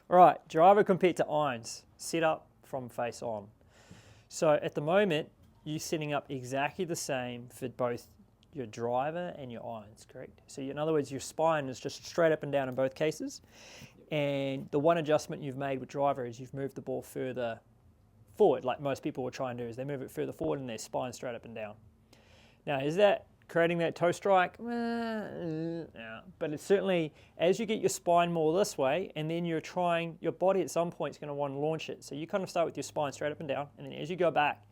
Right, driver compared to irons, set up from face on. So at the moment, you're setting up exactly the same for both your driver and your irons, correct? So in other words, your spine is just straight up and down in both cases. And the one adjustment you've made with driver is you've moved the ball further forward, like most people will try and do, is they move it further forward and their spine straight up and down. Now, is that creating that toe strike? Yeah. But it's certainly, as you get your spine more this way, and then you're trying, your body at some point is going to want to launch it. So you kind of start with your spine straight up and down, and then as you go back,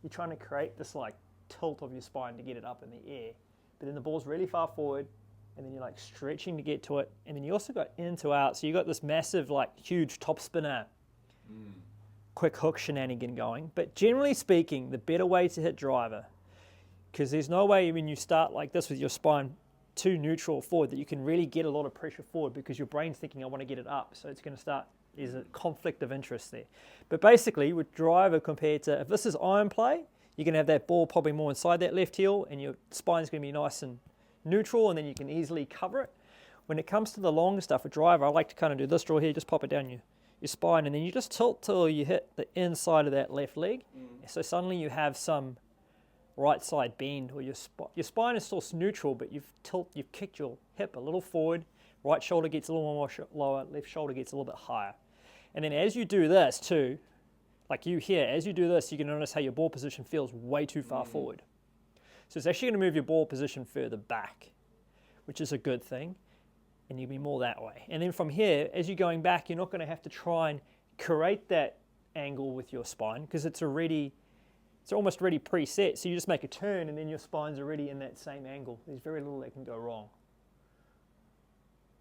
you're trying to create this like tilt of your spine to get it up in the air. But then the ball's really far forward, and then you're like stretching to get to it, and then you also got in to out. So you got this massive, like huge top spinner, quick hook shenanigan going. But generally speaking, the better way to hit driver, because there's no way when you start like this with your spine too neutral forward that you can really get a lot of pressure forward, because your brain's thinking, I want to get it up. So it's going to start, there's a conflict of interest there. But basically with driver compared to, if this is iron play, you're going to have that ball probably more inside that left heel, and your spine's going to be nice and neutral, and then you can easily cover it. When it comes to the longer stuff with driver, I like to kind of do this draw here, just pop it down your spine, and then you just tilt till you hit the inside of that left leg. So suddenly you have some right side bend, or your spine is still neutral, but you've kicked your hip a little forward, right shoulder gets a little more lower, left shoulder gets a little bit higher. And then as you do this too, like you here, as you do this, you can notice how your ball position feels way too far forward. So it's actually going to move your ball position further back, which is a good thing, and you'll be more that way. And then from here, as you're going back, you're not going to have to try and create that angle with your spine, because it's almost already preset. So you just make a turn, and then your spine's already in that same angle. There's very little that can go wrong.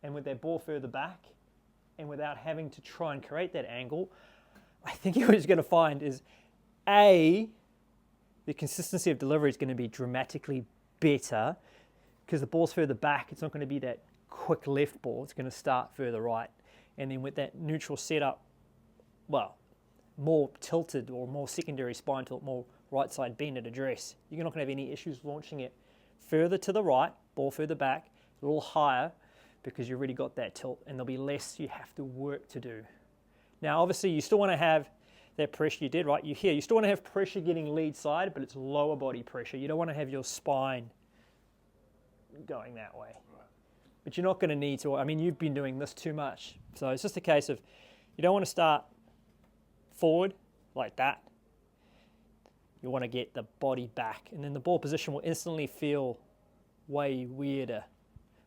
And with that ball further back, and without having to try and create that angle, I think what you're going to find is, A, the consistency of delivery is going to be dramatically better, because the ball's further back. It's not going to be that quick left ball. It's going to start further right. And then with that neutral setup, well, more tilted or more secondary spine tilt, more right side bend at address, you're not going to have any issues launching it further to the right, ball further back, a little higher, because you've already got that tilt, and there'll be less you have to work to do. Now, obviously, you still want to have that pressure you did, right? You still want to have pressure getting lead side, but it's lower body pressure. You don't want to have your spine going that way. Right. But you're not going to need to. I mean, you've been doing this too much. So it's just a case of, you don't want to start forward like that. You want to get the body back, and then the ball position will instantly feel way weirder.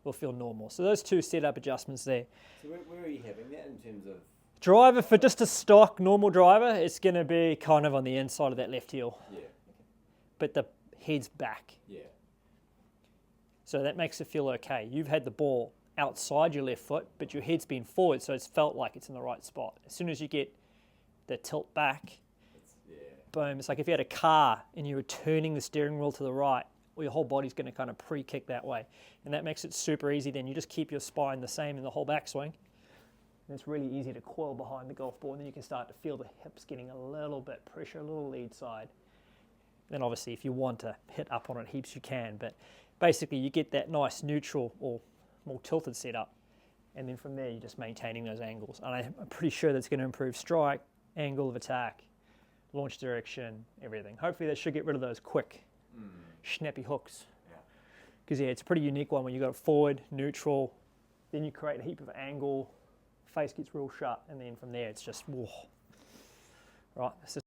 Will feel normal. So those two setup adjustments there. So where are you having that in terms of? Driver, for just a stock normal driver, it's going to be kind of on the inside of that left heel. Yeah. Okay. But the head's back. Yeah. So that makes it feel okay. You've had the ball outside your left foot, but your head's been forward, so it's felt like it's in the right spot. As soon as you get the tilt back, boom. It's like if you had a car and you were turning the steering wheel to the right, well, your whole body's going to kind of pre-kick that way. And that makes it super easy. Then you just keep your spine the same in the whole backswing. And it's really easy to coil behind the golf ball, and then you can start to feel the hips getting a little bit pressure, a little lead side. Then obviously if you want to hit up on it heaps, you can. But basically you get that nice neutral or more tilted setup. And then from there you're just maintaining those angles. And I'm pretty sure that's going to improve strike, angle of attack, launch direction, everything. Hopefully that should get rid of those quick, snappy hooks. Because it's a pretty unique one when you go forward, neutral, then you create a heap of angle, face gets real sharp, and then from there it's just, whoa. Right, this is